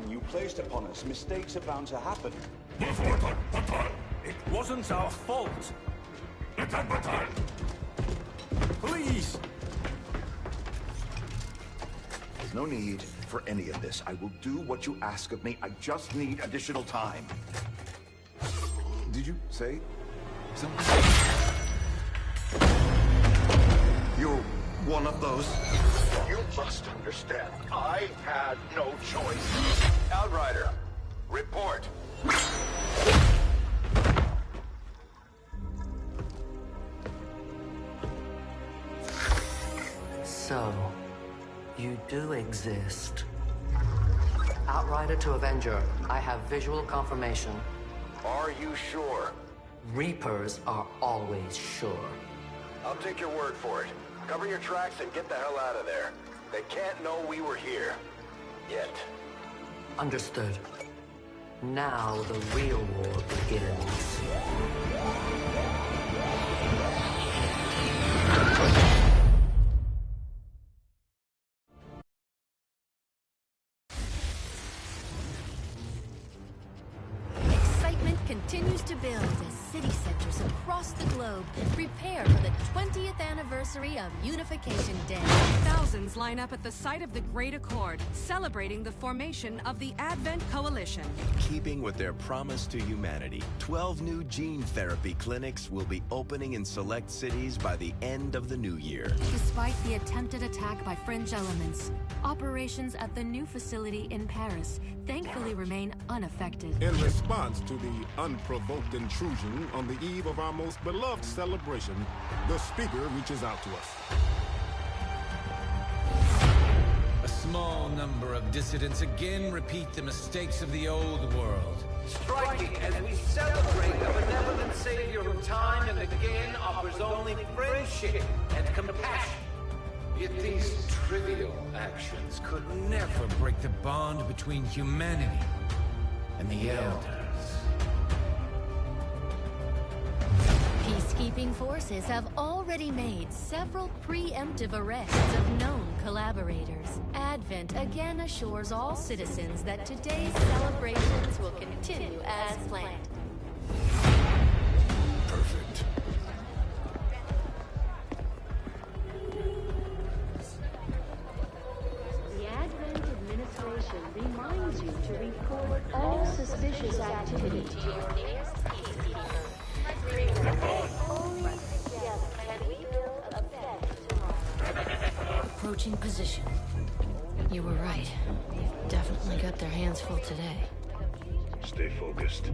burden you placed upon us, mistakes are bound to happen. It wasn't our fault. Please! There's no need for any of this. I will do what you ask of me. I just need additional time. Did you say something? You're one of those? You must understand, I had no choice. Outrider, report. So, you do exist. Outrider to Avenger, I have visual confirmation. Are you sure? Reapers are always sure. I'll take your word for it. Cover your tracks and get the hell out of there. They can't know we were here. Yet. Understood. Now the real war begins. Excitement continues to build as city centers across the globe prepare for the 20th anniversary of Unification Day. Thousands line up at the site of the Great Accord, celebrating the formation of the Advent Coalition. Keeping with their promise to humanity, 12 new gene therapy clinics will be opening in select cities by the end of the new year. Despite the attempted attack by fringe elements, operations at the new facility in Paris thankfully remain unaffected. In response to the unprovoked intrusion on the eve of our most beloved celebration, the speaker reaches out to us. A small number of dissidents again repeat the mistakes of the old world. Striking as we celebrate the benevolent savior who time and again offers only friendship and compassion. Yet these trivial actions could never break the bond between humanity and the Elders. Peacekeeping forces have already made several preemptive arrests of known collaborators. Advent again assures all citizens that today's celebrations will continue as planned. Perfect. The Advent administration reminds you to report all suspicious activity to your nearest peacekeeper. Only together can we build a better tomorrow. Approaching position. You were right. They've definitely got their hands full today. Stay focused.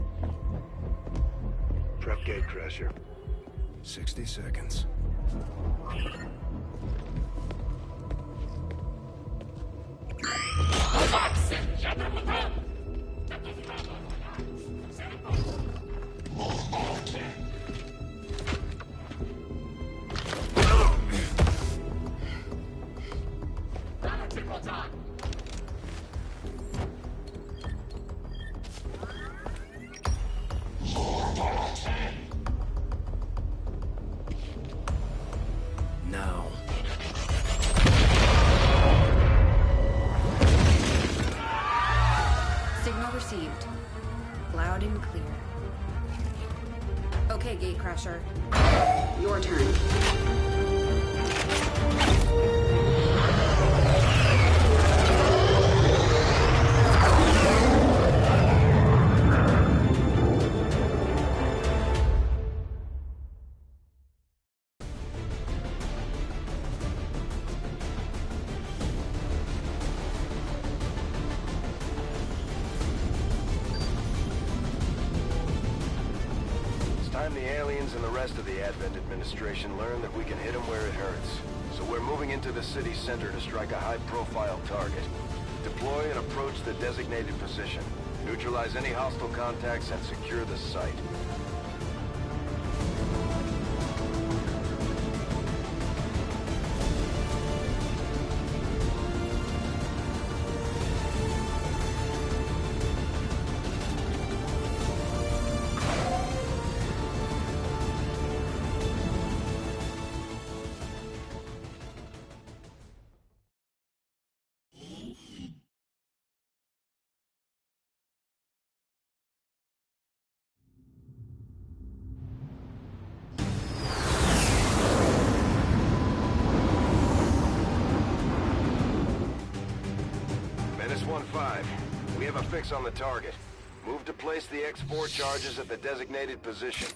Prep gatecrasher. 60 seconds. Now. Signal received. Loud and clear. Okay, Gatecrasher. Your turn. Time the aliens and the rest of the Advent administration learn that we can hit them where it hurts. So we're moving into the city center to strike a high-profile target. Deploy and approach the designated position. Neutralize any hostile contacts and secure the site. We have a fix on the target. Move to place the X4 charges at the designated position.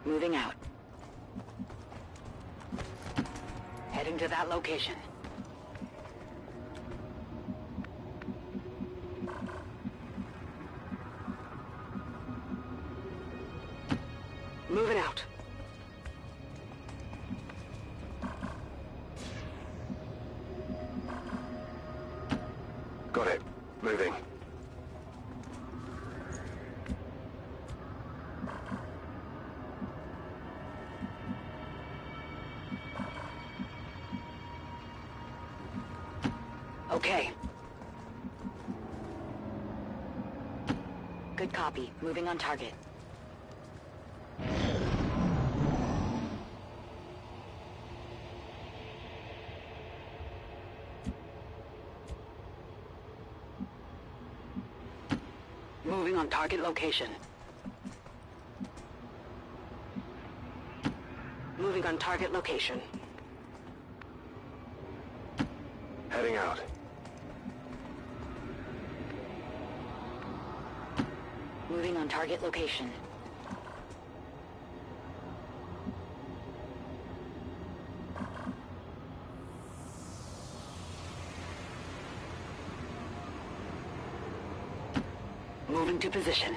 Moving out. Heading to that location. Moving out. Got it. Moving. Okay. Good copy. Moving on target. Moving on target location. Moving on target location. Heading out. Moving on target location. Moving to position.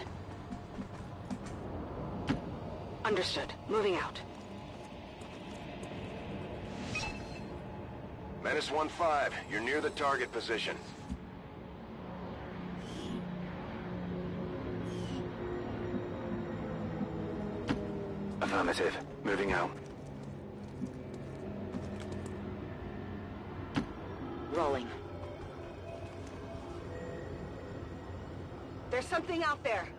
Understood. Moving out. Menace 1-5, you're near the target position. Affirmative. Moving out. Rolling. There's something out there.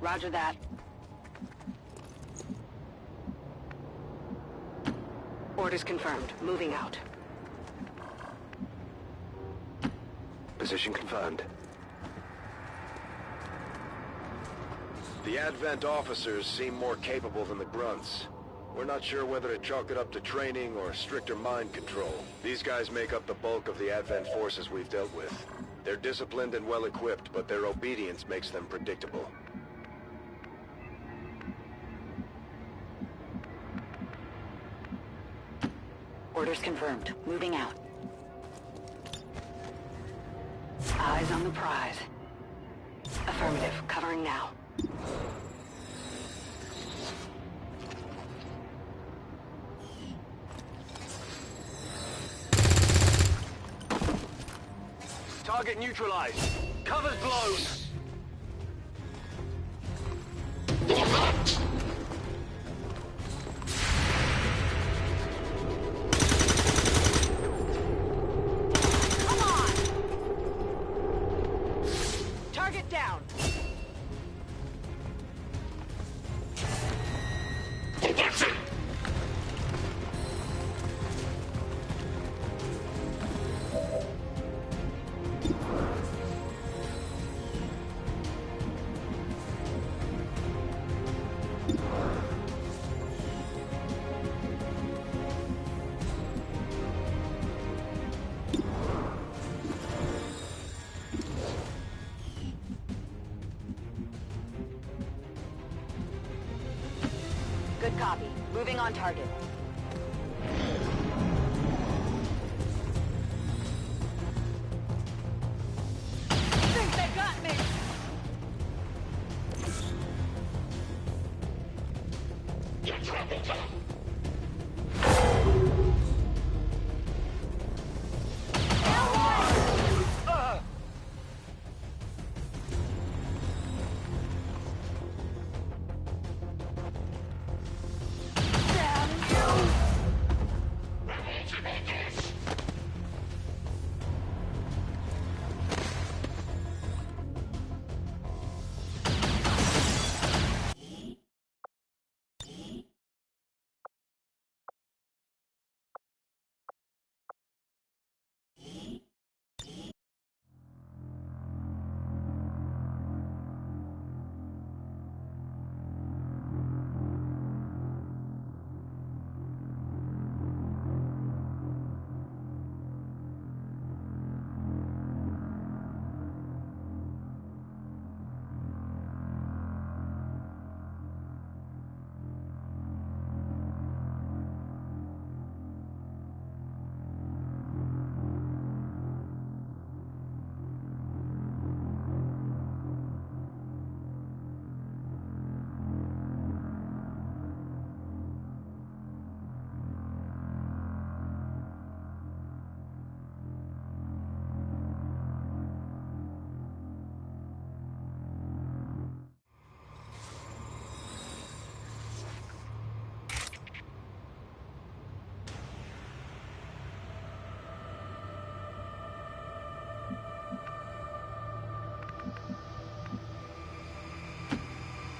Roger that. Orders confirmed. Moving out. Position confirmed. The Advent officers seem more capable than the grunts. We're not sure whether to chalk it up to training or stricter mind control. These guys make up the bulk of the Advent forces we've dealt with. They're disciplined and well-equipped, but their obedience makes them predictable. Orders confirmed. Moving out. Eyes on the prize. Affirmative. Covering now. Target neutralized. Cover's blown. Target down. Good copy. Moving on target. Think they got me!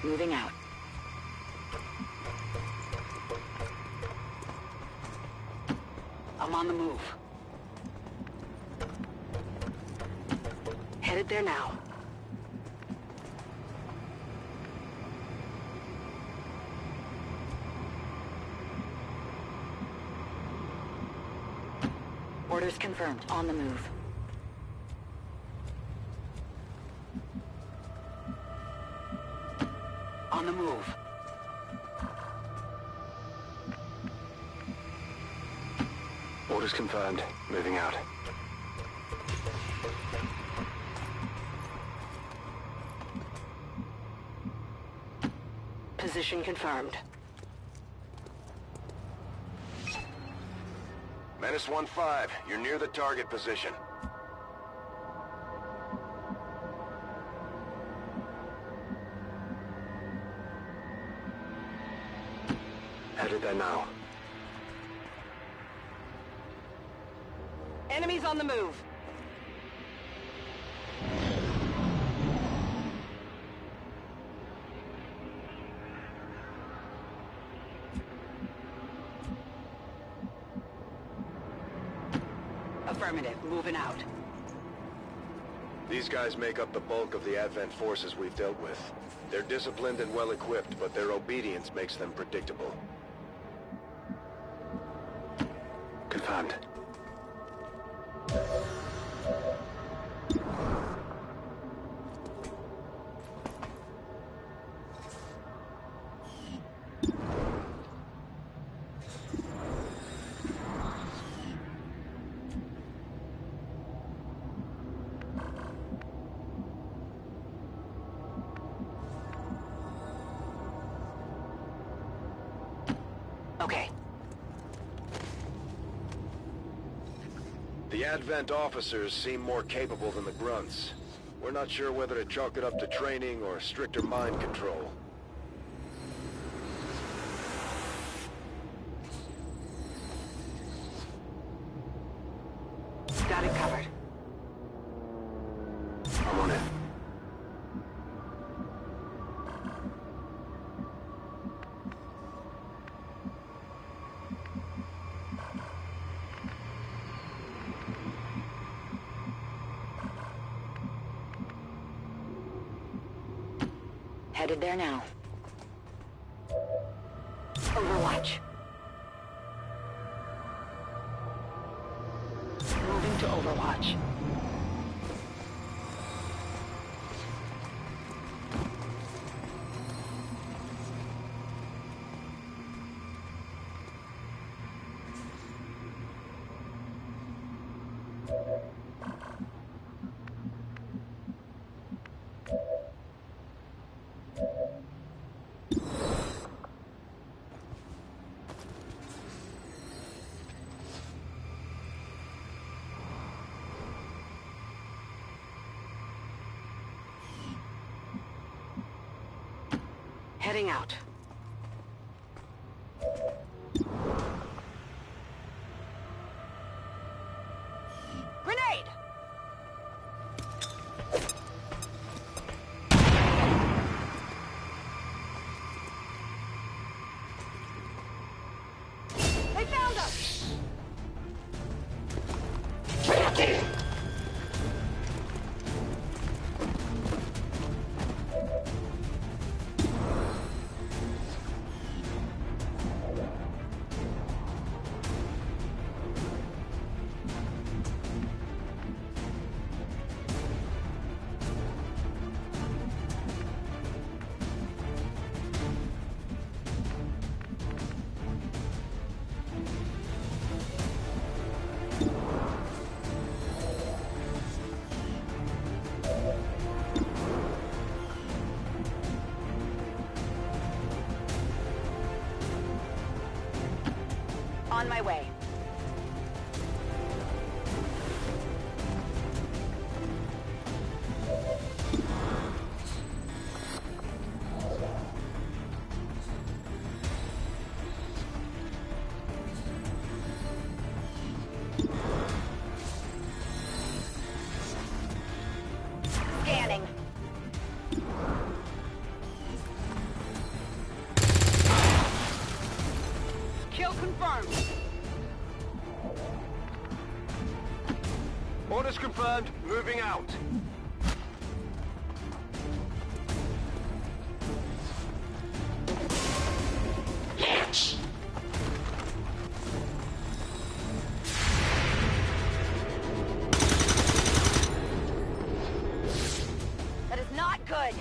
Moving out. I'm on the move. Headed there now. Orders confirmed. On the move. On the move. Orders confirmed. Moving out. Position confirmed. Menace 1-5, you're near the target position. Headed there now. Enemies on the move. Affirmative. Moving out. These guys make up the bulk of the Advent forces we've dealt with. They're disciplined and well-equipped, but their obedience makes them predictable. Confirmed. Okay. The Advent officers seem more capable than the grunts. We're not sure whether to chalk it up to training or stricter mind control. Got it covered. I'm on it. Headed there now. Overwatch. Moving to Overwatch. Heading out. Grenade! They found us! moving out. That is not good.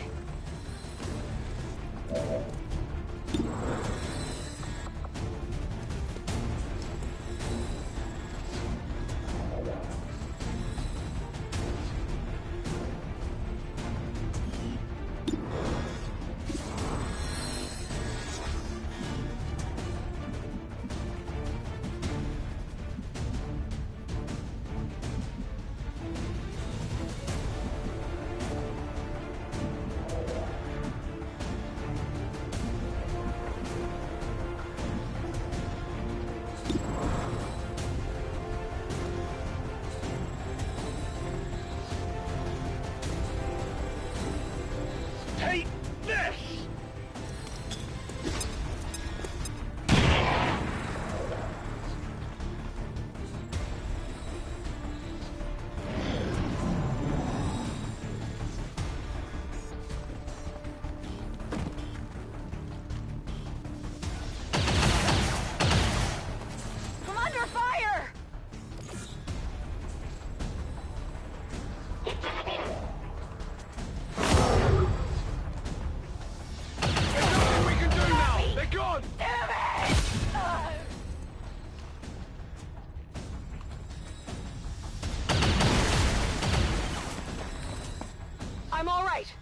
Take this! I'm under fire! There's nothing we can do now! They're gone! Damn it! I'm all right.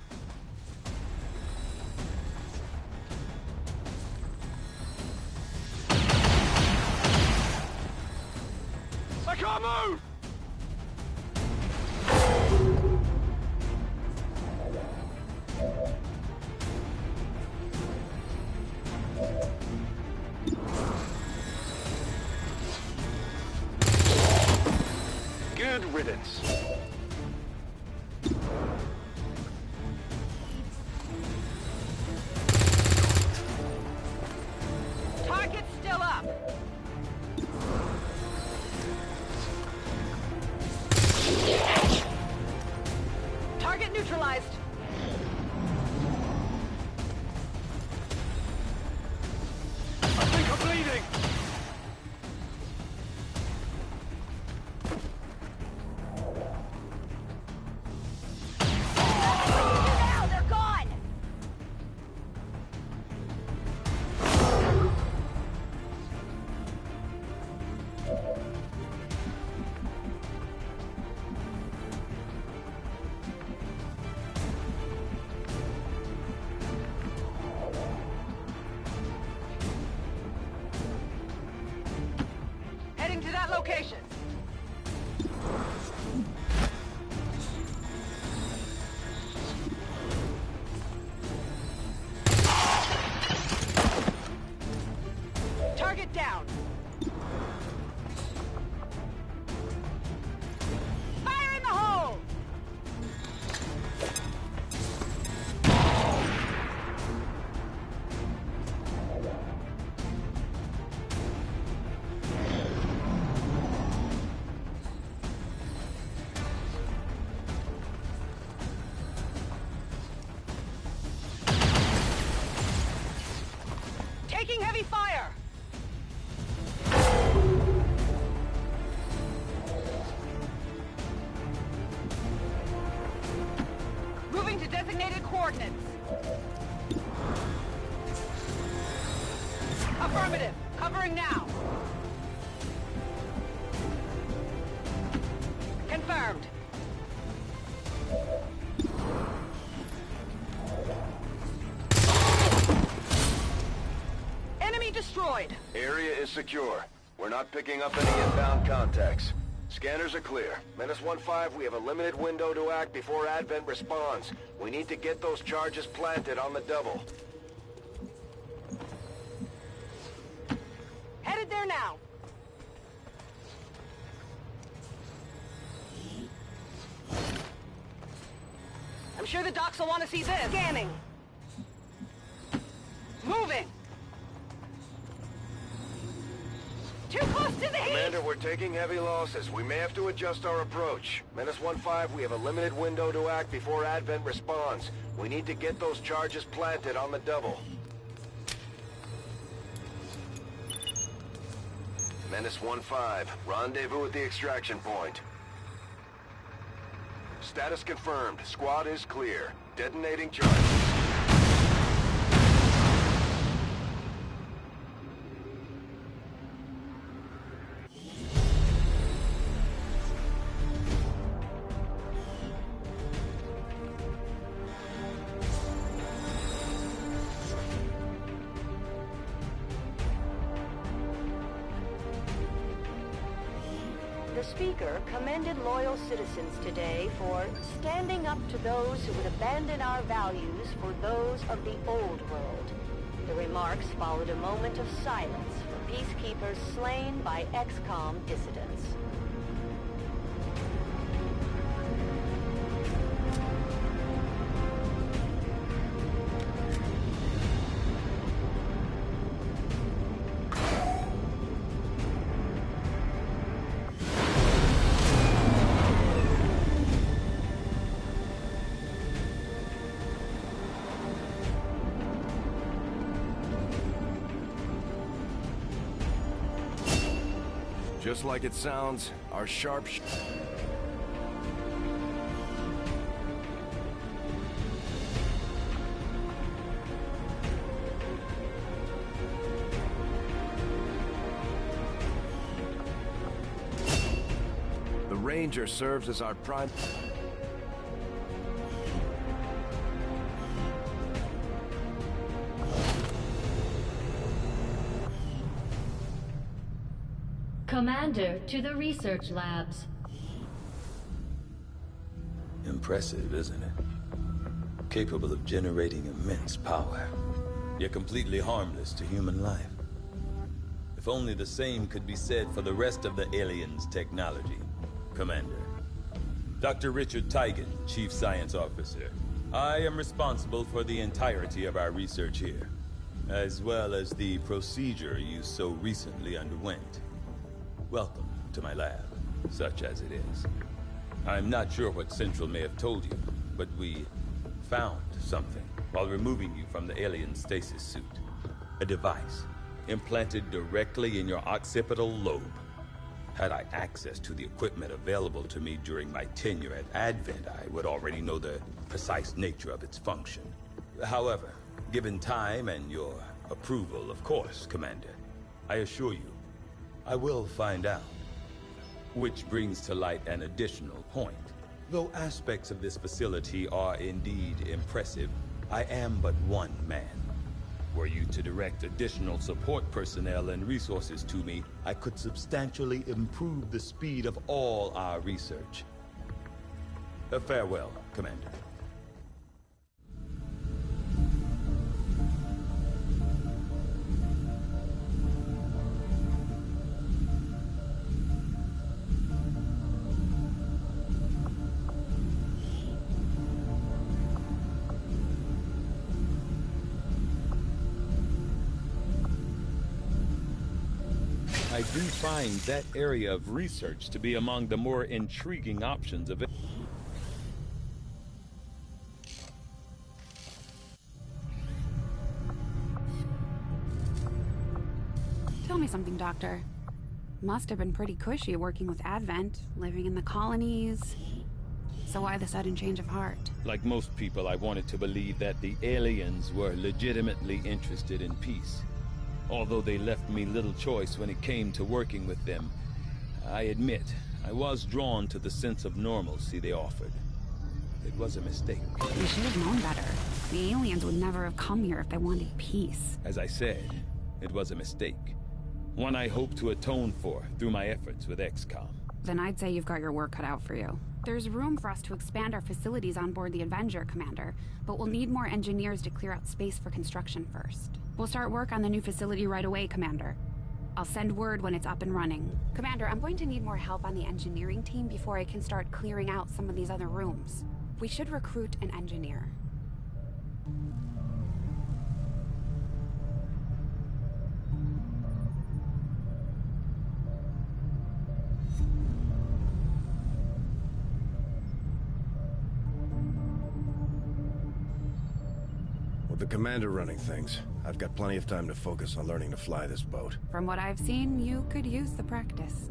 I can't move! Good riddance. Target's still up. Target neutralized. I think I'm bleeding! Now they're gone. Heading to that location. Target down. Fire in the hole! Taking heavy fire! Moving to designated coordinates. Affirmative. Covering now. Confirmed. Enemy destroyed. Area is secure. We're not picking up any inbound contacts. Scanners are clear. Menace 1-5, we have a limited window to act before Advent responds. We need to get those charges planted on the double. Headed there now. I'm sure the docs will want to see this. Scanning. Moving. Too close to the Commander, we're taking heavy losses. We may have to adjust our approach. Menace 1-5, we have a limited window to act before Advent responds. We need to get those charges planted on the double. Menace 1-5, rendezvous at the extraction point. Status confirmed. Squad is clear. Detonating charges. The Speaker commended loyal citizens today for standing up to those who would abandon our values for those of the old world. The remarks followed a moment of silence for peacekeepers slain by Xcom dissidents. Just like it sounds, our The Ranger serves as our prime... Commander, to the research labs. Impressive, isn't it? Capable of generating immense power, yet completely harmless to human life. If only the same could be said for the rest of the aliens' technology, Commander. Dr. Richard Tigan, Chief Science Officer. I am responsible for the entirety of our research here, as well as the procedure you so recently underwent. Welcome to my lab, such as it is. I'm not sure what Central may have told you, but we found something while removing you from the alien stasis suit. A device implanted directly in your occipital lobe. Had I access to the equipment available to me during my tenure at Advent, I would already know the precise nature of its function. However, given time and your approval, of course, Commander, I assure you, I will find out. Which brings to light an additional point. Though aspects of this facility are indeed impressive, I am but one man. Were you to direct additional support personnel and resources to me, I could substantially improve the speed of all our research. Farewell, Commander. I do find that area of research to be among the more intriguing options of it. Tell me something, Doctor. Must have been pretty cushy working with Advent, living in the colonies. So why the sudden change of heart? Like most people, I wanted to believe that the aliens were legitimately interested in peace. Although they left me little choice when it came to working with them, I admit, I was drawn to the sense of normalcy they offered. It was a mistake. You should have known better. The aliens would never have come here if they wanted peace. As I said, it was a mistake. One I hope to atone for through my efforts with Xcom. Then I'd say you've got your work cut out for you. There's room for us to expand our facilities on board the Avenger, Commander, but we'll need more engineers to clear out space for construction first. We'll start work on the new facility right away, Commander. I'll send word when it's up and running. Commander, I'm going to need more help on the engineering team before I can start clearing out some of these other rooms. We should recruit an engineer. With the commander running things, I've got plenty of time to focus on learning to fly this boat. From what I've seen, you could use the practice.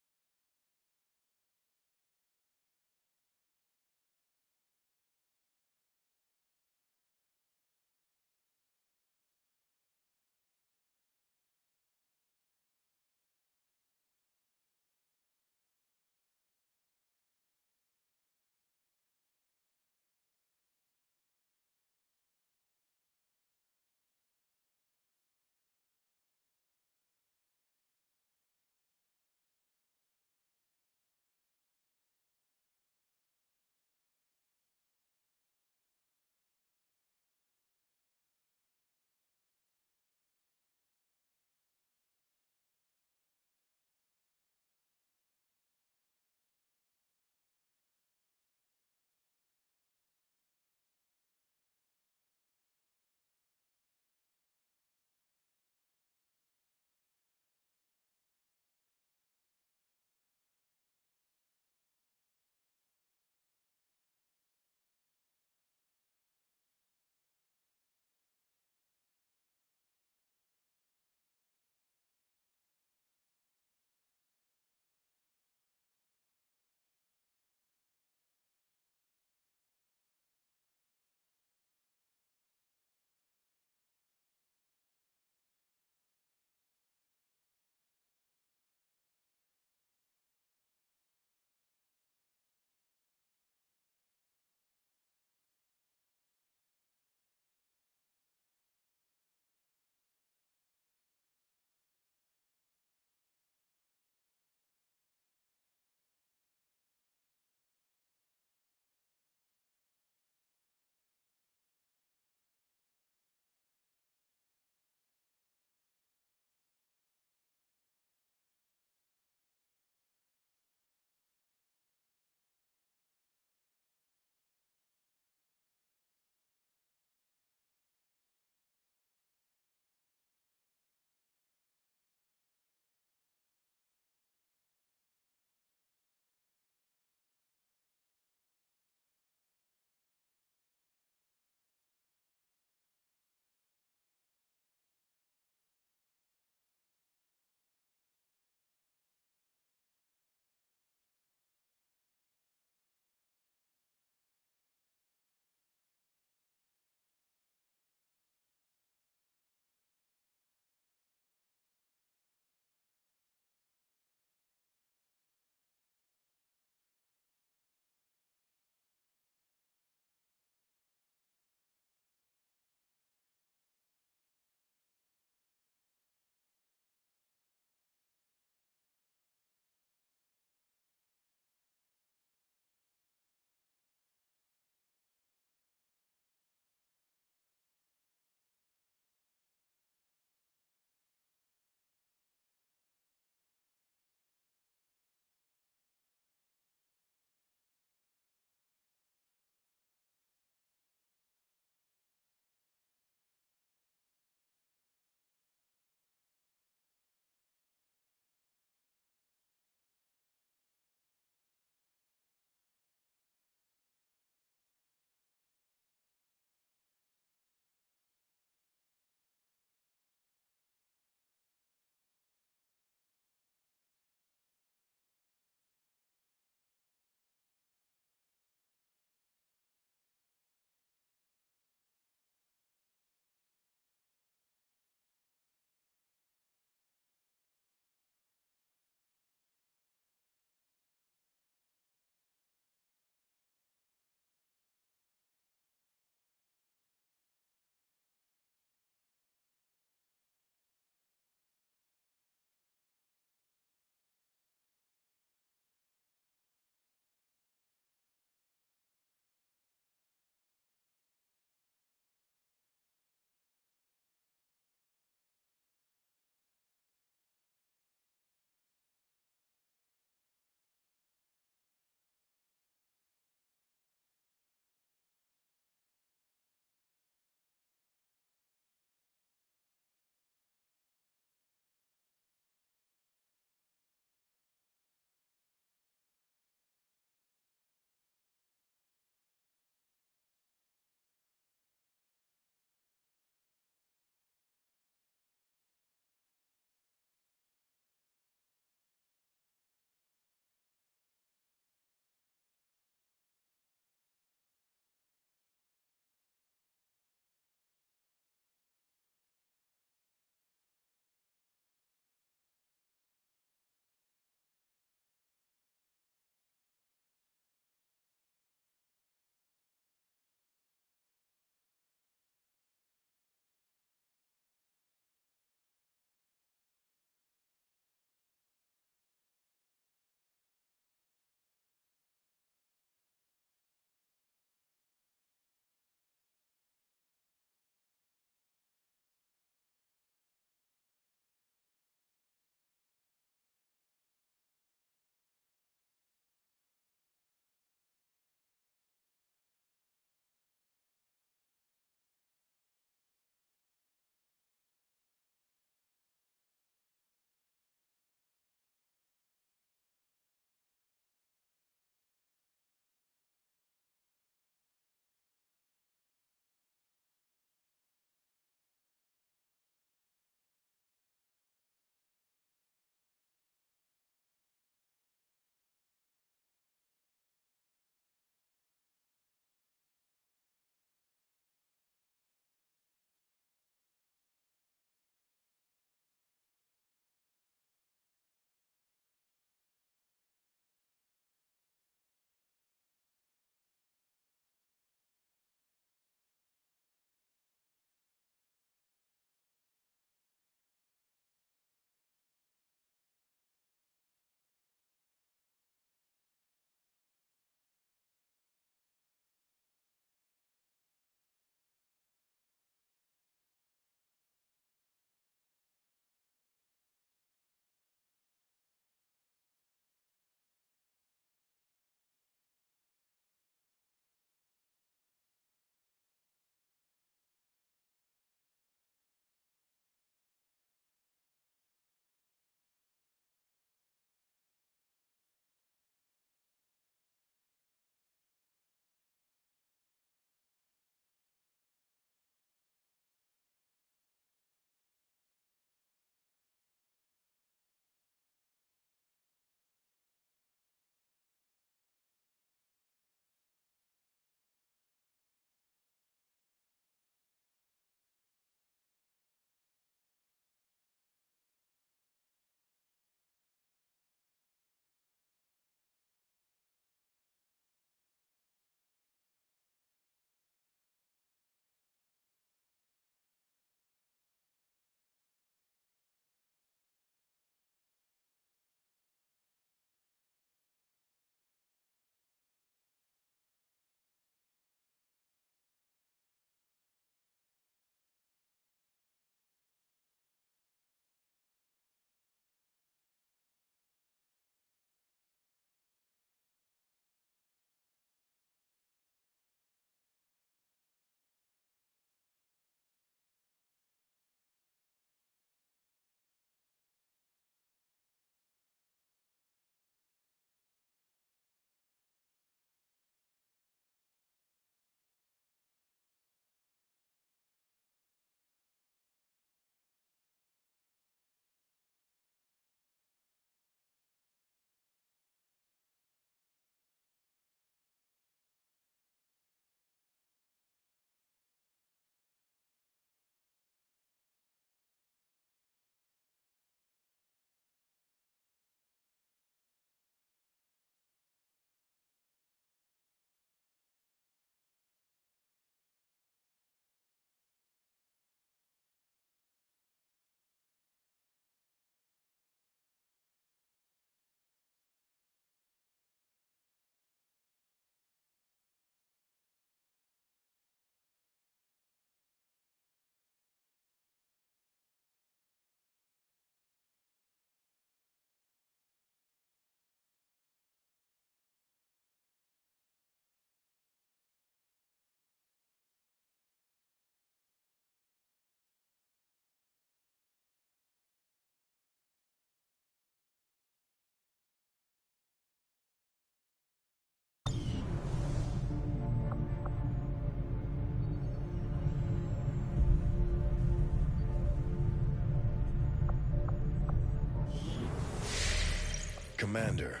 Commander.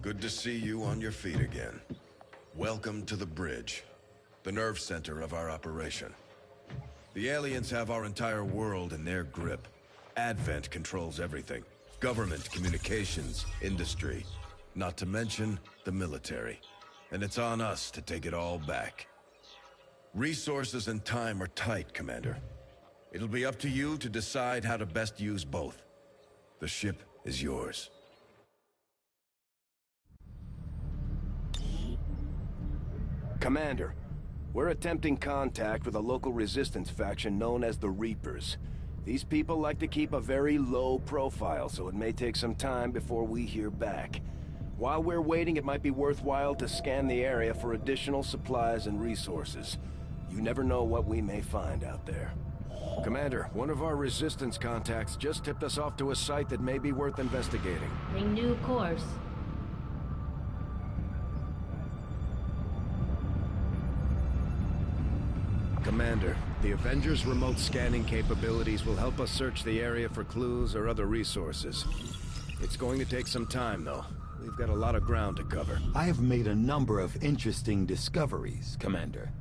Good to see you on your feet again. Welcome to the bridge, the nerve center of our operation. The aliens have our entire world in their grip. Advent controls everything. Government, communications, industry. Not to mention the military. And it's on us to take it all back. Resources and time are tight, Commander. It'll be up to you to decide how to best use both. The ship is yours. Commander, we're attempting contact with a local resistance faction known as the Reapers. These people like to keep a very low profile, so it may take some time before we hear back. While we're waiting, it might be worthwhile to scan the area for additional supplies and resources. You never know what we may find out there. Commander, one of our resistance contacts just tipped us off to a site that may be worth investigating. Renew course. Commander, the Avengers' remote scanning capabilities will help us search the area for clues or other resources. It's going to take some time, though. We've got a lot of ground to cover. I have made a number of interesting discoveries, Commander.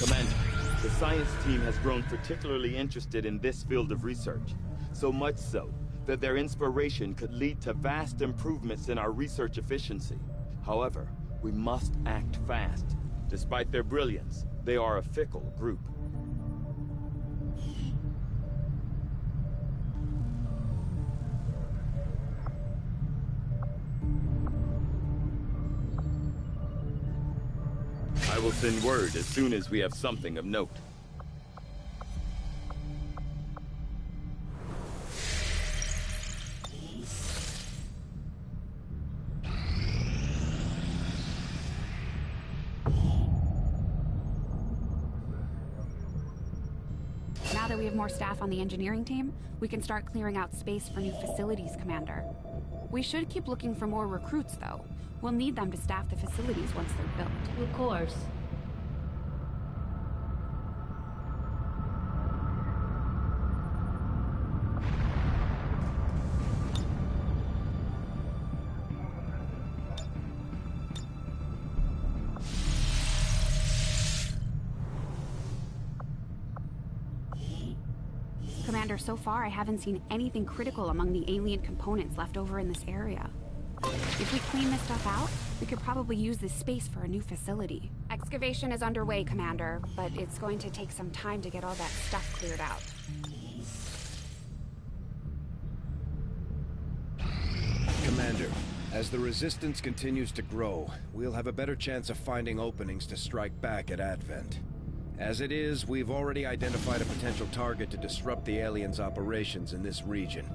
Commander, the science team has grown particularly interested in this field of research. So much so that their inspiration could lead to vast improvements in our research efficiency. However, we must act fast. Despite their brilliance, they are a fickle group. I will send word as soon as we have something of note. Now that we have more staff on the engineering team, we can start clearing out space for new facilities, Commander. We should keep looking for more recruits, though. We'll need them to staff the facilities once they're built. Of course. Commander, so far I haven't seen anything critical among the alien components left over in this area. If we clean this stuff out, we could probably use this space for a new facility. Excavation is underway, Commander, but it's going to take some time to get all that stuff cleared out. Commander, as the Resistance continues to grow, we'll have a better chance of finding openings to strike back at Advent. As it is, we've already identified a potential target to disrupt the aliens' operations in this region.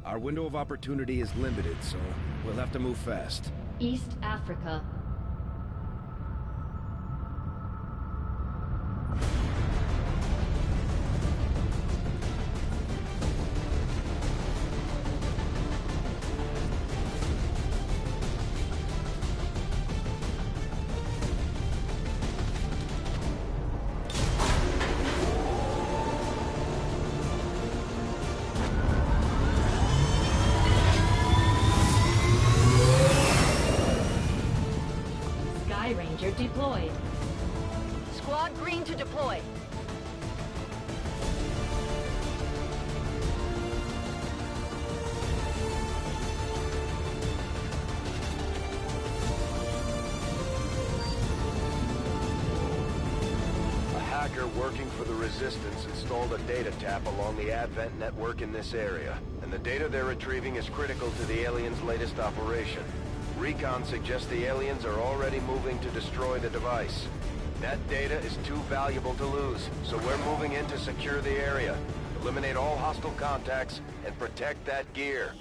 Our window of opportunity is limited, so we'll have to move fast. East Africa. Ranger deployed. Squad green to deploy. A hacker working for the Resistance installed a data tap along the Advent network in this area, and the data they're retrieving is critical to the aliens' latest operation. Recon suggests the aliens are already moving to destroy the device. That data is too valuable to lose, so we're moving in to secure the area, eliminate all hostile contacts, and protect that gear.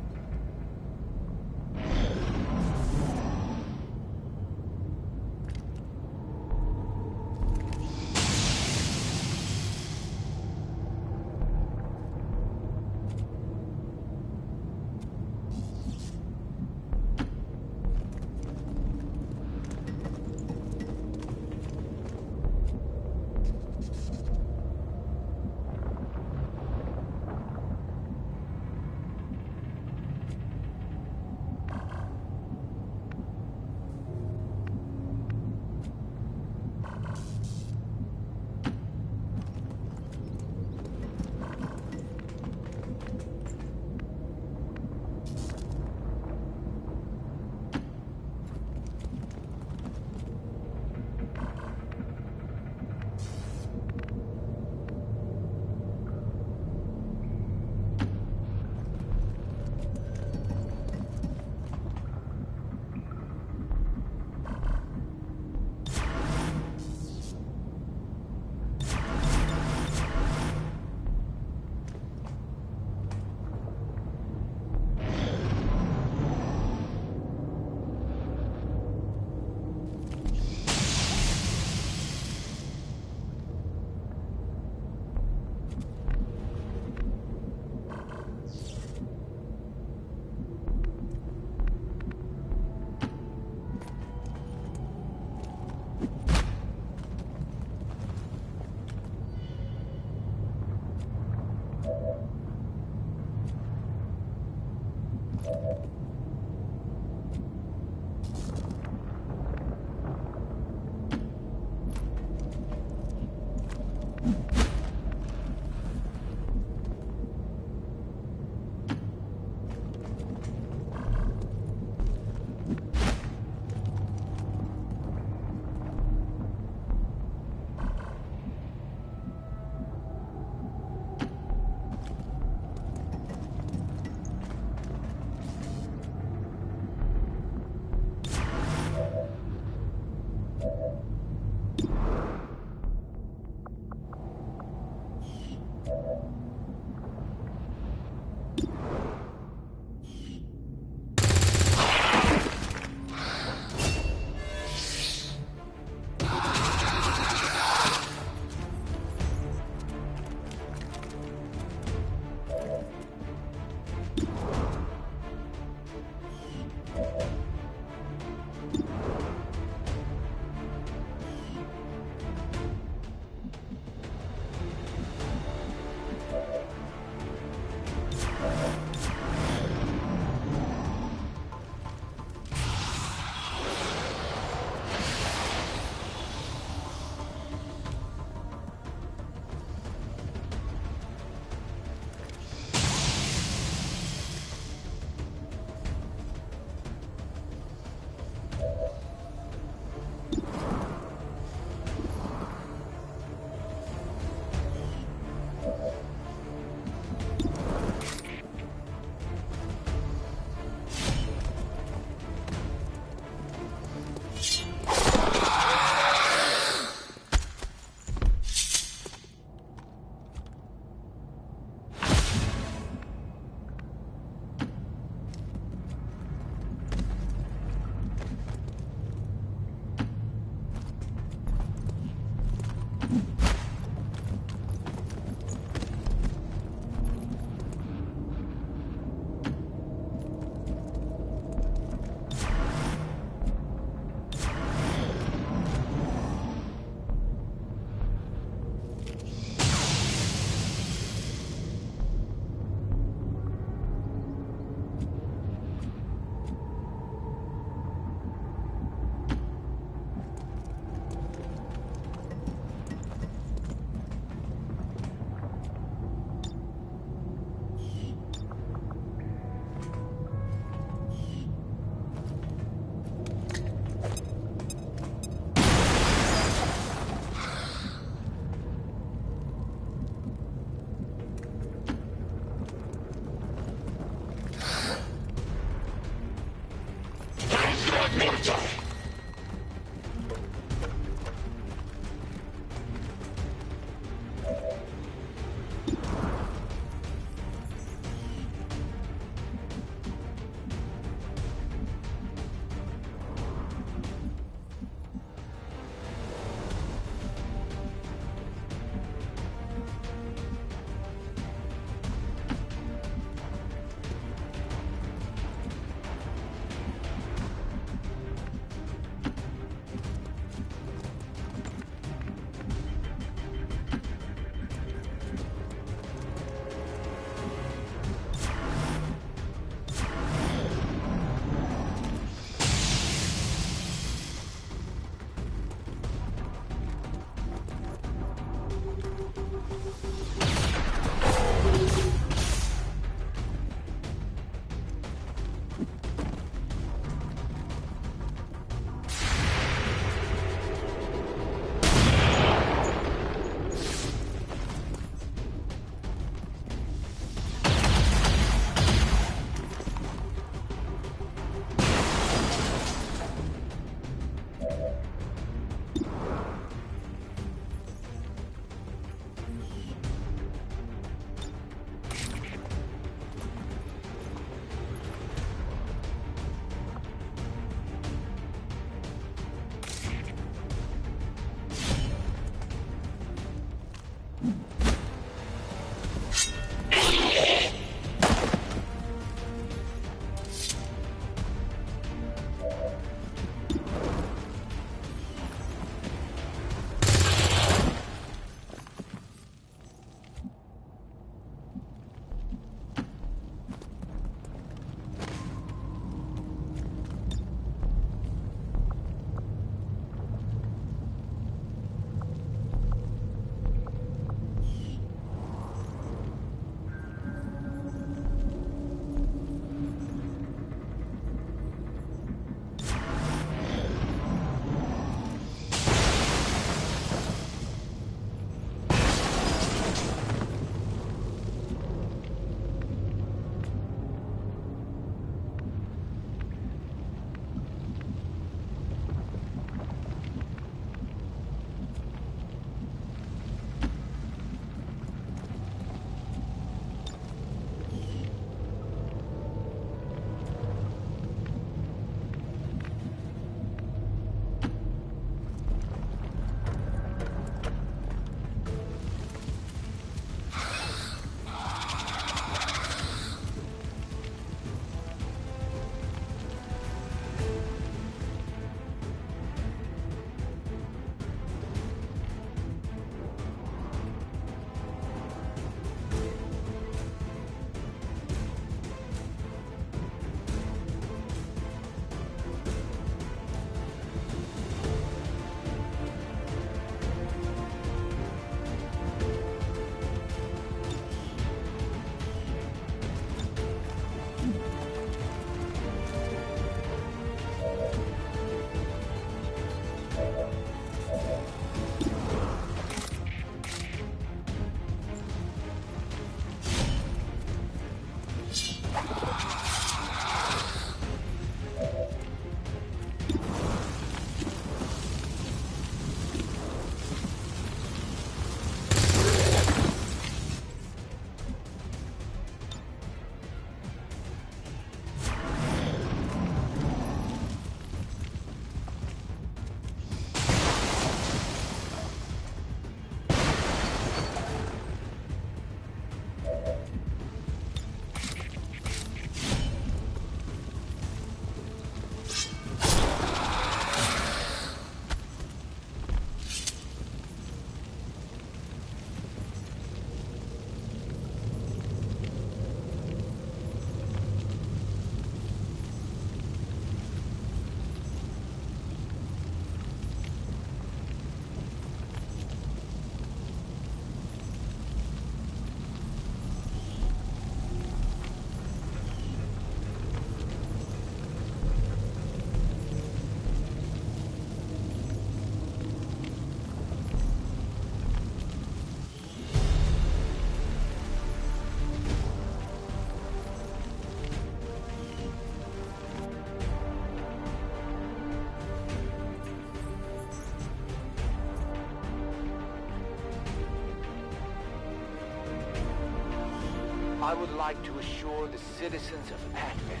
I would like to assure the citizens of Advent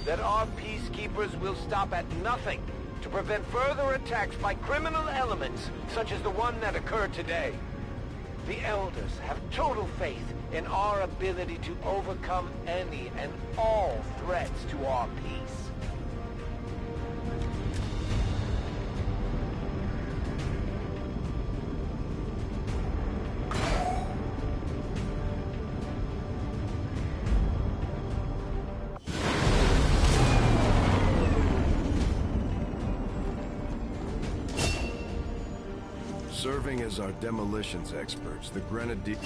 that our peacekeepers will stop at nothing to prevent further attacks by criminal elements such as the one that occurred today. The Elders have total faith in our ability to overcome any and all threats to our peace. Serving as our demolitions experts, the Grenadier...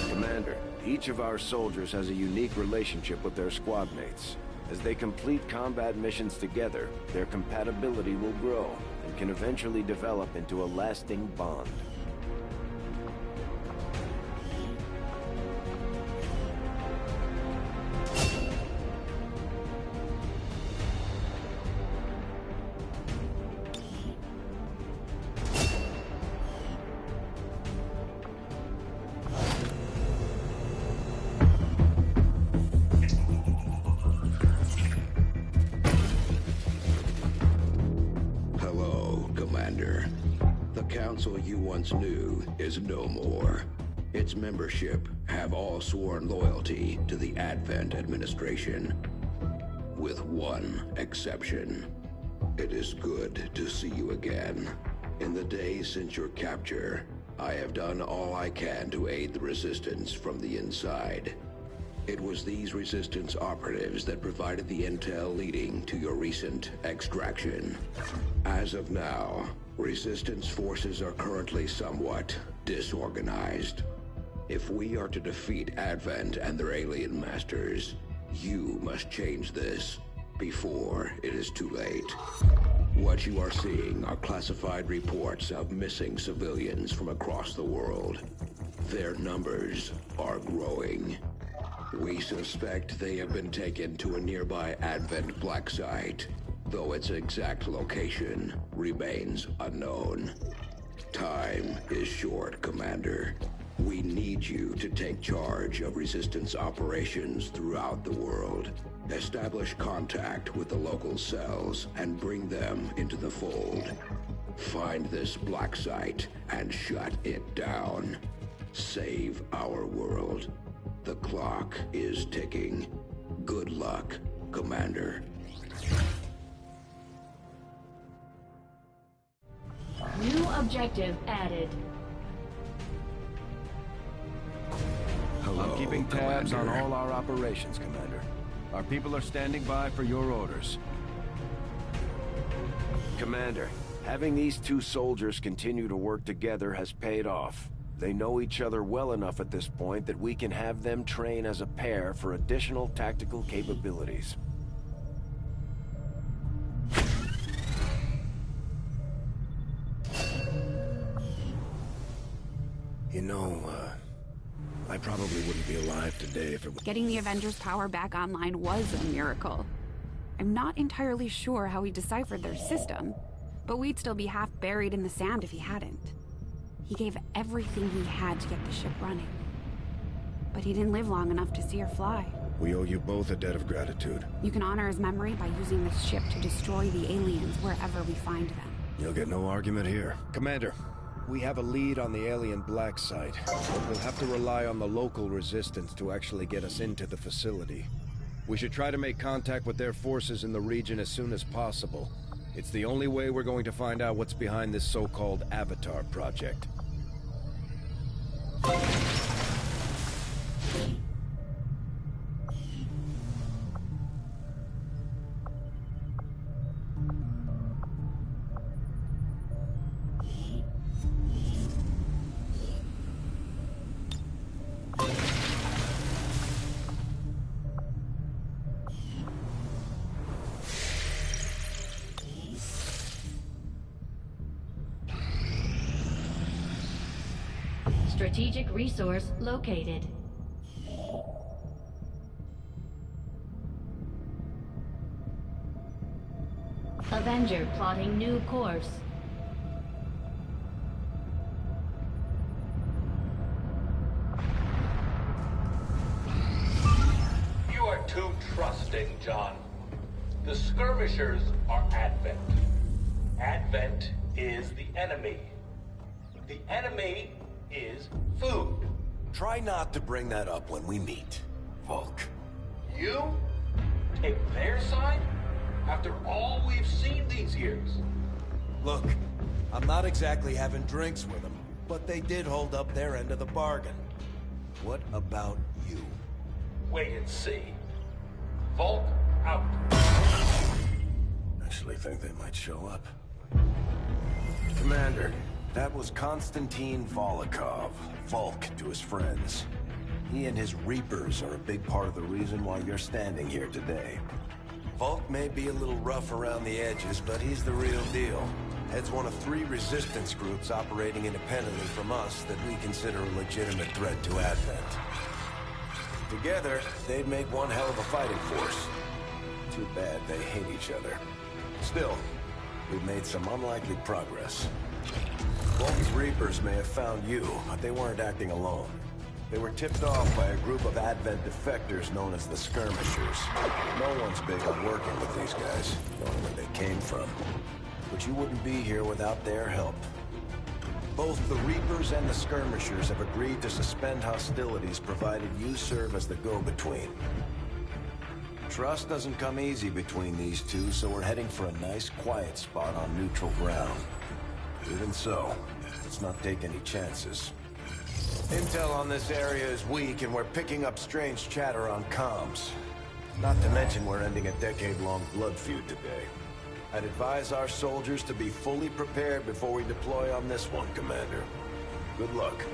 Commander, each of our soldiers has a unique relationship with their squad mates. As they complete combat missions together, their compatibility will grow and can eventually develop into a lasting bond. You once knew is no more. Its membership have all sworn loyalty to the Advent administration. With one exception. It is good to see you again. In the days since your capture, I have done all I can to aid the Resistance from the inside. It was these Resistance operatives that provided the intel leading to your recent extraction. As of now, Resistance forces are currently somewhat disorganized. If we are to defeat Advent and their alien masters, you must change this before it is too late. What you are seeing are classified reports of missing civilians from across the world. Their numbers are growing. We suspect they have been taken to a nearby Advent black site, though its exact location remains unknown. Time is short, Commander. We need you to take charge of Resistance operations throughout the world. Establish contact with the local cells and bring them into the fold. Find this black site and shut it down. Save our world. The clock is ticking. Good luck, Commander. New objective added. Hello, I'm keeping tabs Commander. on all our operations, Commander. Our people are standing by for your orders. Commander, having these two soldiers continue to work together has paid off. They know each other well enough at this point that we can have them train as a pair for additional tactical capabilities. You know, I probably wouldn't be alive today if it was... Getting the Avengers' power back online was a miracle. I'm not entirely sure how he deciphered their system, but we'd still be half buried in the sand if he hadn't. He gave everything he had to get the ship running. But he didn't live long enough to see her fly. We owe you both a debt of gratitude. You can honor his memory by using this ship to destroy the aliens wherever we find them. You'll get no argument here. Commander, we have a lead on the alien black site, but we'll have to rely on the local Resistance to actually get us into the facility. We should try to make contact with their forces in the region as soon as possible. It's the only way we're going to find out what's behind this so-called Avatar project. Strategic resource located. Avenger plotting new course. You are too trusting, John. The skirmishers are Advent. Advent is the enemy. The enemy is food. Try not to bring that up when we meet, Volk. You take their side after all we've seen these years? Look, I'm not exactly having drinks with them, but they did hold up their end of the bargain. What about you? Wait and see. Volk out. Actually think they might show up. Commander, that was Konstantin Volokov, Volk to his friends. He and his Reapers are a big part of the reason why you're standing here today. Volk may be a little rough around the edges, but he's the real deal. Heads one of 3 resistance groups operating independently from us that we consider a legitimate threat to Advent. Together, they'd make one hell of a fighting force. Too bad they hate each other. Still, we've made some unlikely progress. Volk's Reapers may have found you, but they weren't acting alone. They were tipped off by a group of Advent defectors known as the Skirmishers. No one's big on working with these guys, knowing where they came from. But you wouldn't be here without their help. Both the Reapers and the Skirmishers have agreed to suspend hostilities provided you serve as the go-between. Trust doesn't come easy between these two, so we're heading for a nice, quiet spot on neutral ground. Even so, let's not take any chances. Intel on this area is weak, and we're picking up strange chatter on comms. Not to mention we're ending a decade-long blood feud today. I'd advise our soldiers to be fully prepared before we deploy on this one, Commander. Good luck.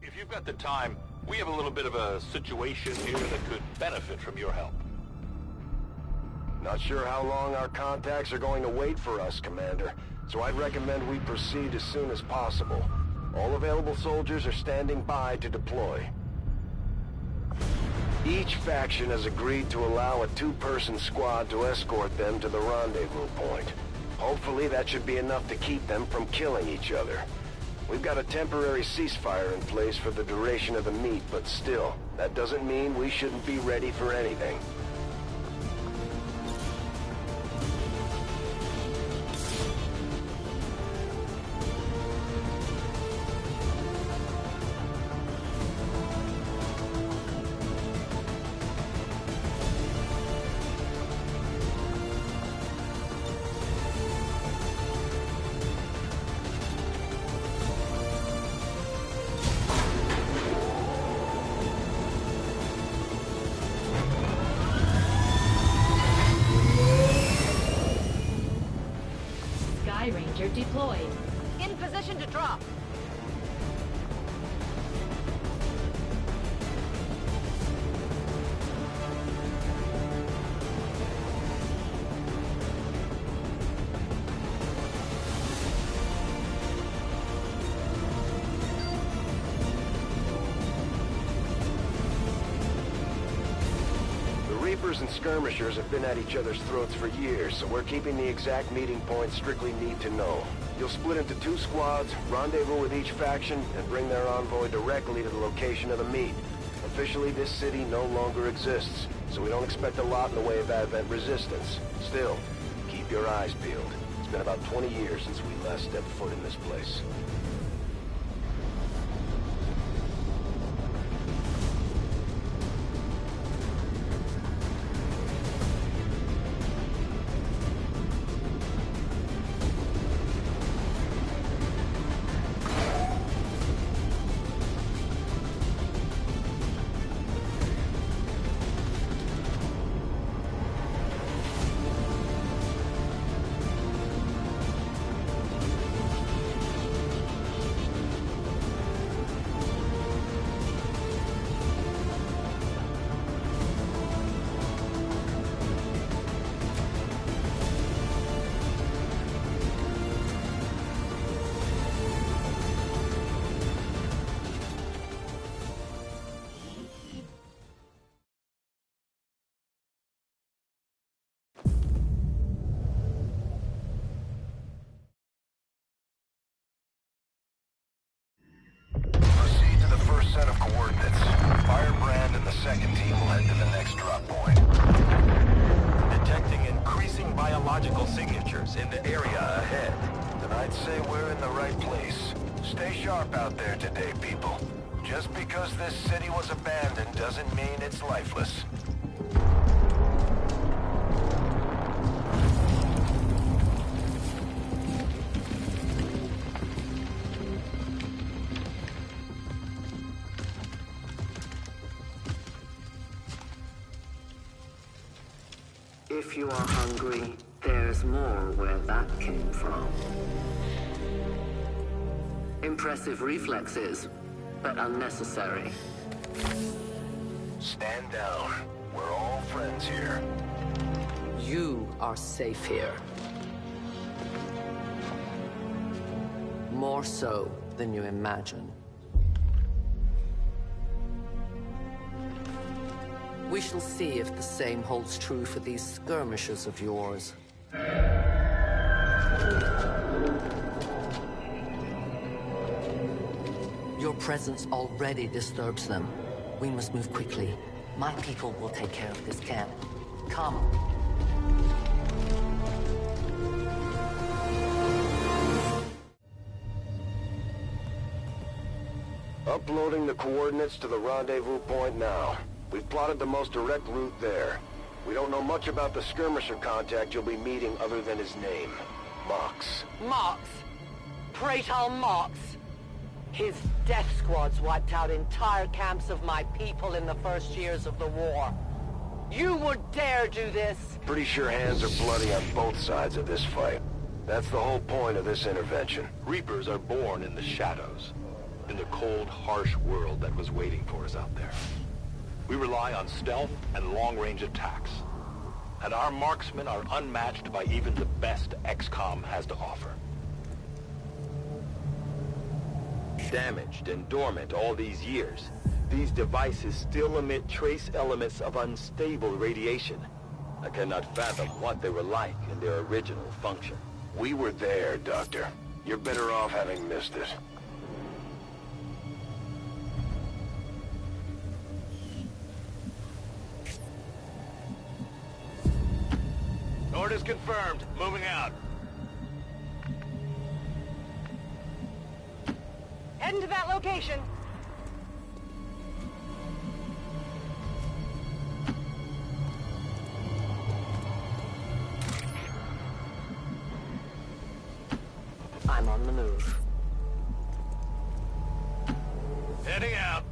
If you've got the time, we have a little bit of a situation here that could benefit from your help. Not sure how long our contacts are going to wait for us, Commander. So I'd recommend we proceed as soon as possible. All available soldiers are standing by to deploy. Each faction has agreed to allow a 2-person squad to escort them to the rendezvous point. Hopefully that should be enough to keep them from killing each other. We've got a temporary ceasefire in place for the duration of the meet, but still, that doesn't mean we shouldn't be ready for anything. Ranger deployed. In position to drop. Reapers and Skirmishers have been at each other's throats for years, so we're keeping the exact meeting point strictly need to know. You'll split into 2 squads, rendezvous with each faction, and bring their envoy directly to the location of the meet. Officially, this city no longer exists, so we don't expect a lot in the way of Advent resistance. Still, keep your eyes peeled. It's been about 20 years since we last stepped foot in this place. set of coordinates. Firebrand and the second team will head to the next drop point. Detecting increasing biological signatures in the area ahead. Then I'd say we're in the right place. Stay sharp out there today, people. Just because this city was abandoned doesn't mean it's lifeless. If you are hungry, there's more where that came from. Impressive reflexes, but unnecessary. Stand down. We're all friends here. You are safe here. More so than you imagine. We shall see if the same holds true for these skirmishers of yours. Your presence already disturbs them. We must move quickly. My people will take care of this camp. Come. Uploading the coordinates to the rendezvous point now. We've plotted the most direct route there. We don't know much about the skirmisher contact you'll be meeting other than his name. Mox. Mox? Praetor Mox? His death squads wiped out entire camps of my people in the first years of the war. You would dare do this? Pretty sure hands are bloody on both sides of this fight. That's the whole point of this intervention. Reapers are born in the shadows, in the cold, harsh world that was waiting for us out there. We rely on stealth and long-range attacks. And our marksmen are unmatched by even the best Xcom has to offer. Damaged and dormant all these years, these devices still emit trace elements of unstable radiation. I cannot fathom what they were like in their original function. We were there, Doctor. You're better off having missed it. Orders confirmed. Moving out. Heading to that location. I'm on the move. Heading out.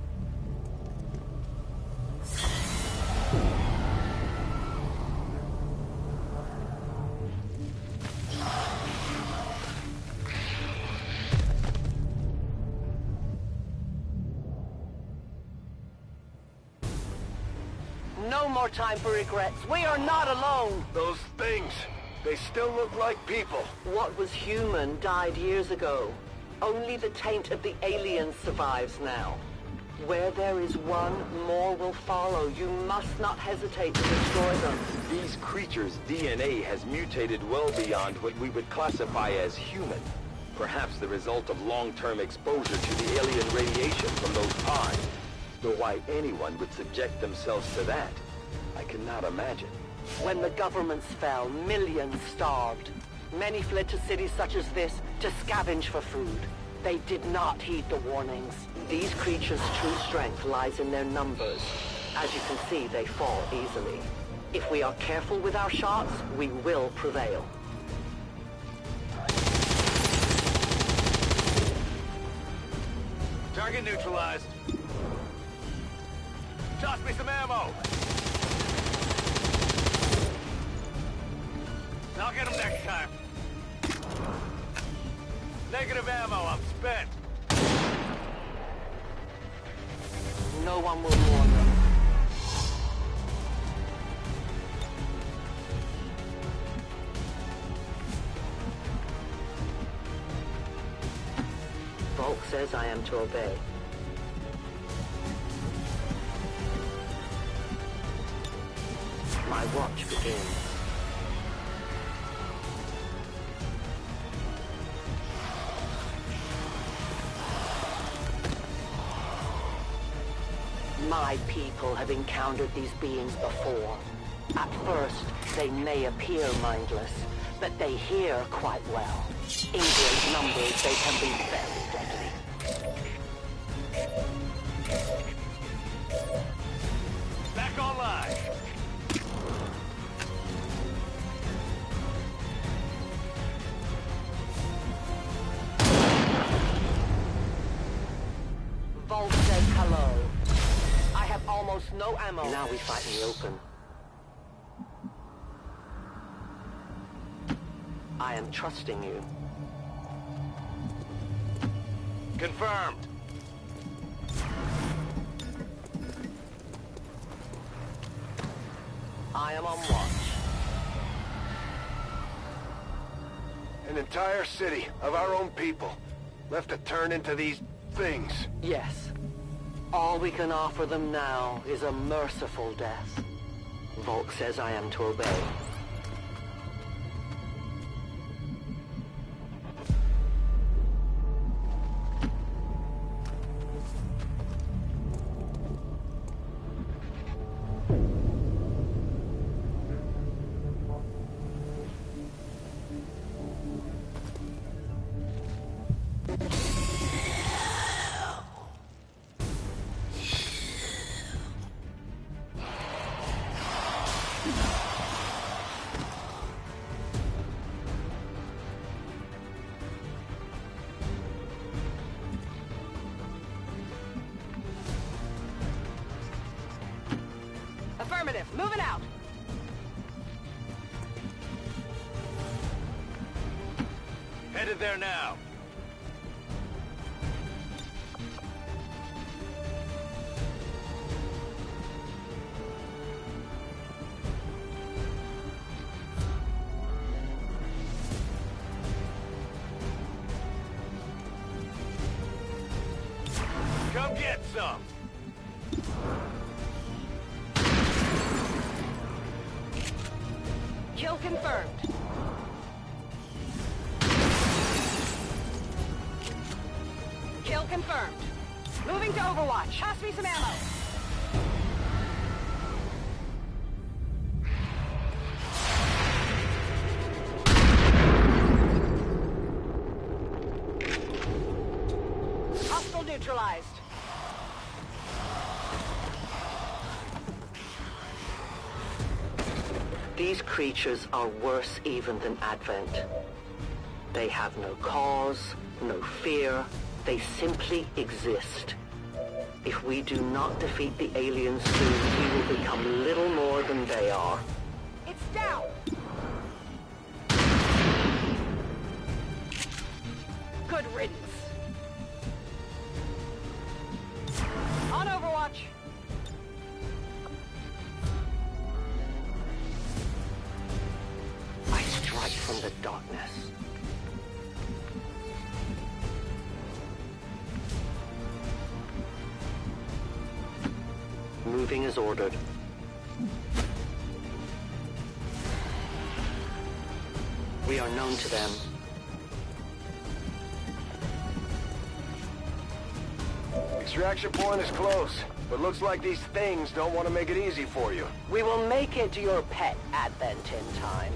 No more time for regrets. We are not alone. Those things, they still look like people. What was human died years ago. Only the taint of the aliens survives now. Where there is one, more will follow. You must not hesitate to destroy them. These creatures' DNA has mutated well beyond what we would classify as human. Perhaps the result of long-term exposure to the alien radiation from those pods. Though why anyone would subject themselves to that, I cannot imagine. When the governments fell, millions starved. Many fled to cities such as this to scavenge for food. They did not heed the warnings. These creatures' true strength lies in their numbers. As you can see, they fall easily. If we are careful with our shots, we will prevail. Target neutralized. Toss me some ammo! I'll get him next time. Negative ammo, I'm spent. No one will warn them. Volk says I am to obey. My watch begins. people have encountered these beings before. At first, they may appear mindless, but they hear quite well. In great numbers, they can be very deadly. Back online! Vault says hello. I have almost no ammo. Now we fight in the open. I am trusting you. Confirmed. I am on watch. An entire city of our own people left to turn into these things. Yes. All we can offer them now is a merciful death. Volk says I am to obey. Affirmative. Moving out. Headed there now. Come get some. Kill confirmed. Kill confirmed. Moving to Overwatch. Pass me some ammo. Hostile neutralized. These creatures are worse even than Advent. They have no cause, no fear. They simply exist. If we do not defeat the aliens soon, we will become little more than they are. It's down. Good riddance. On Overwatch. I strike from the darkness. Moving as ordered. We are known to them. Extraction point is close, but looks like these things don't want to make it easy for you. We will make it to your pet Advent in time.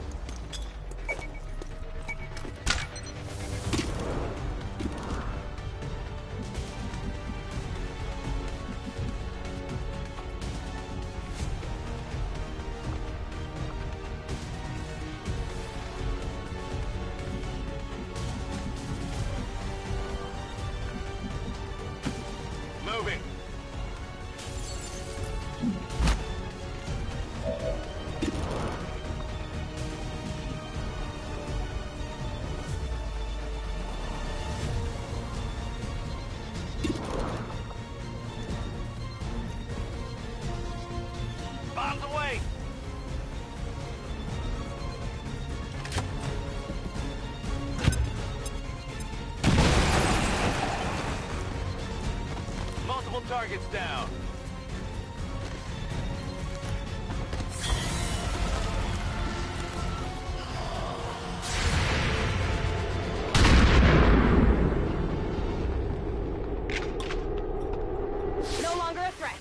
Moving. Bombs away. Multiple targets down. No longer a threat.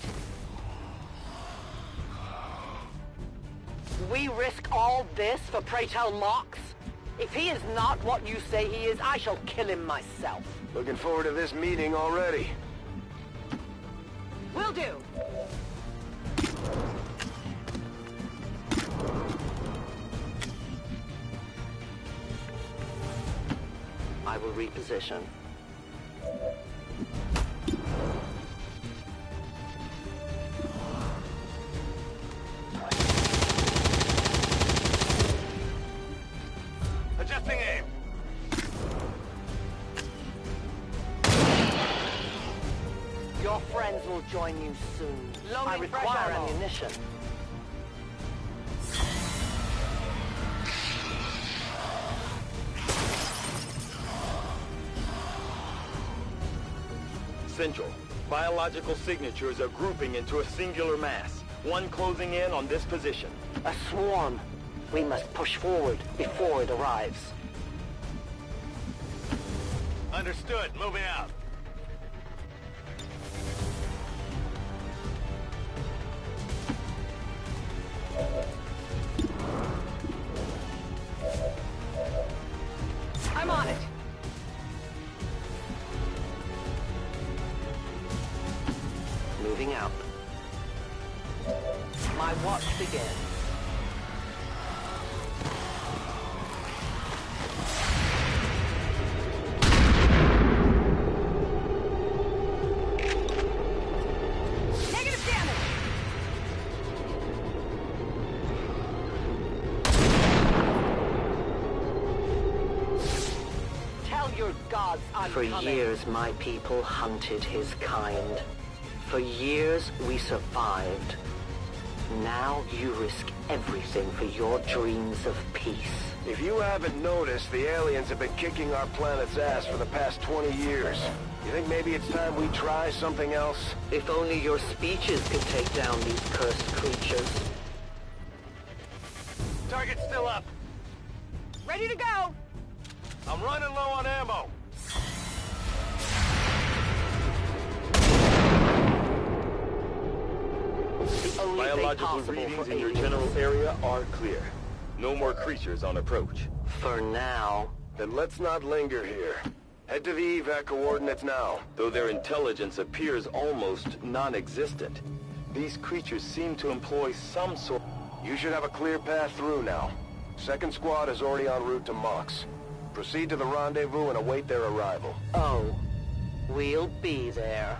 We risk all this for pray tell Mox? If he is not what you say he is, I shall kill him myself. Looking forward to this meeting already. Will do. I will reposition. Adjusting aim. Your friends will join you soon. I require ammunition. Central. Biological signatures are grouping into a singular mass. One closing in on this position. A swarm. We must push forward before it arrives. Understood. Moving out. I'm on it. Moving out. My watch begins. Negative damage! Tell your gods I'm coming. For years, my people hunted his kind. For years, we survived. Now you risk everything for your dreams of peace. If you haven't noticed, the aliens have been kicking our planet's ass for the past 20 years. You think maybe it's time we try something else? If only your speeches could take down these cursed creatures. Target's still up. Ready to go! I'm running low on ammo. Biological readings in your general area are clear. No more creatures on approach. For now. Then let's not linger here. Head to the evac coordinates now. Though their intelligence appears almost non-existent, these creatures seem to employ some sort... You should have a clear path through now. Second squad is already en route to Mox. Proceed to the rendezvous and await their arrival. Oh, we'll be there.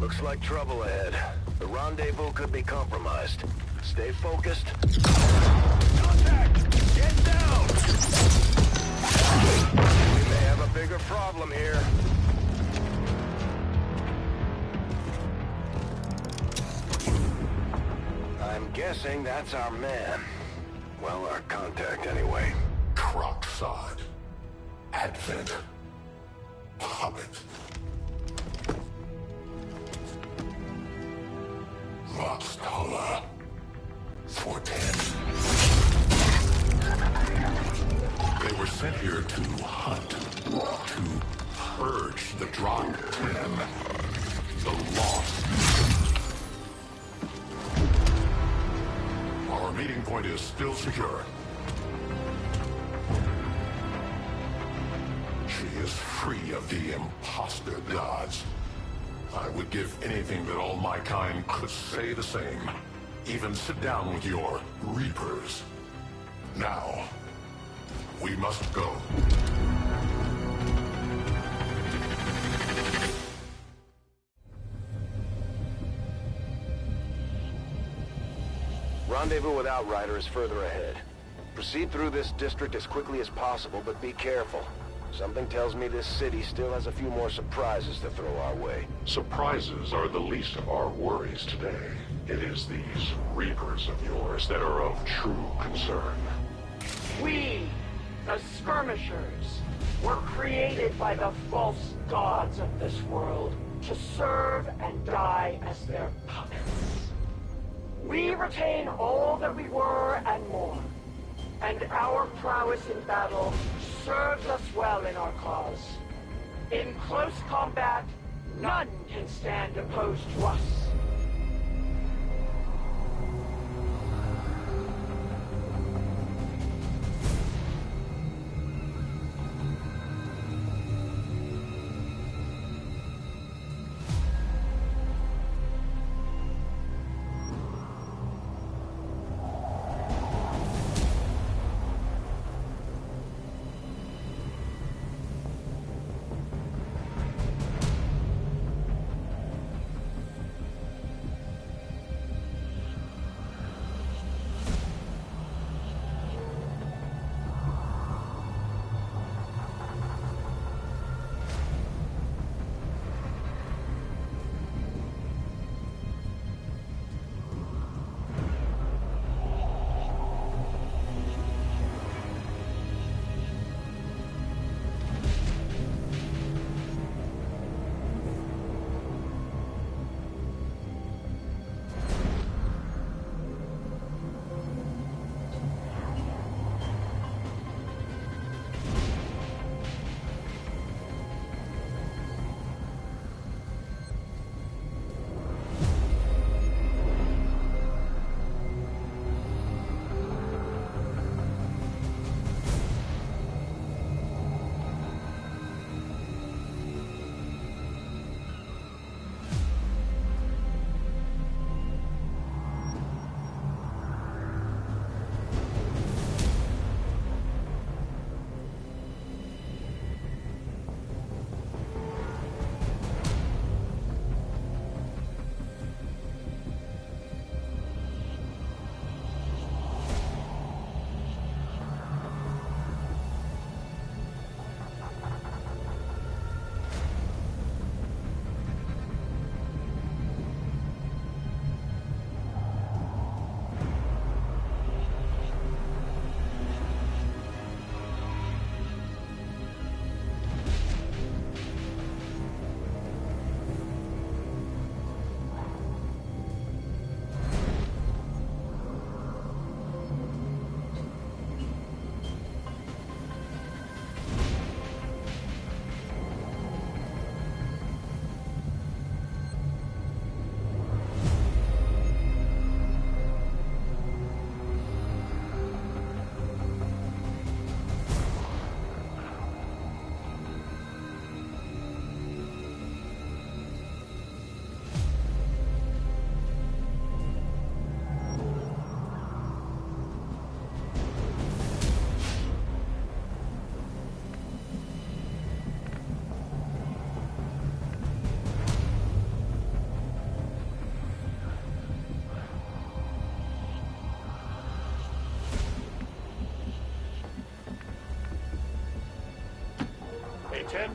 Looks like trouble ahead. The rendezvous could be compromised. Stay focused. Contact! Get down! We may have a bigger problem here. I'm guessing that's our man. Well, our contact anyway. Crocksod. Advent. Puppet. Roxtola. 410. They were sent here to hunt. To purge the Drop 10. The Lost. Our meeting point is still secure. She is free of the imposter gods. I would give anything that all my kind could say the same. Even sit down with your Reapers. Now, we must go. Rendezvous with Outrider is further ahead. Proceed through this district as quickly as possible, but be careful. Something tells me this city still has a few more surprises to throw our way. Surprises are the least of our worries today. It is these Reapers of yours that are of true concern. We, the Skirmishers, were created by the false gods of this world to serve and die as their puppets. We retain all that we were and more, and our prowess in battle serves us well in our cause. In close combat, none can stand opposed to us.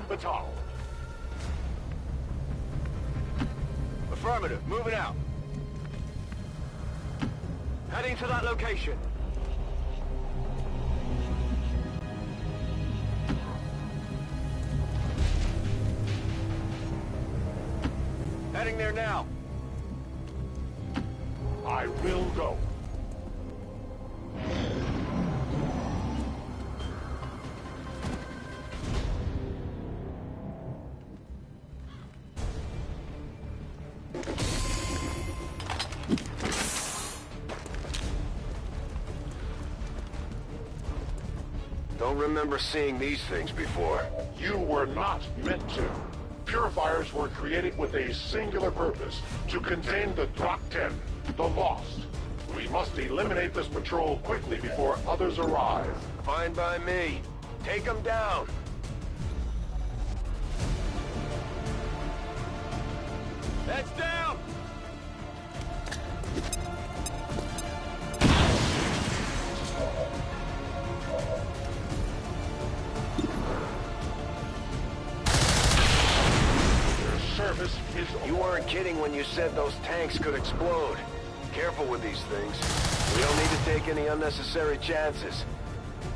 Batal. Affirmative, moving out. Heading to that location. Heading there now. I will go. Don't remember seeing these things before. You were not meant to. purifiers were created with a singular purpose, to contain the Drop 10, the Lost. We must eliminate this patrol quickly before others arrive. Fine by me. Take them down. Heads down! Service is... You weren't kidding when you said those tanks could explode. Careful with these things. We don't need to take any unnecessary chances.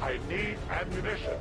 I need ammunition.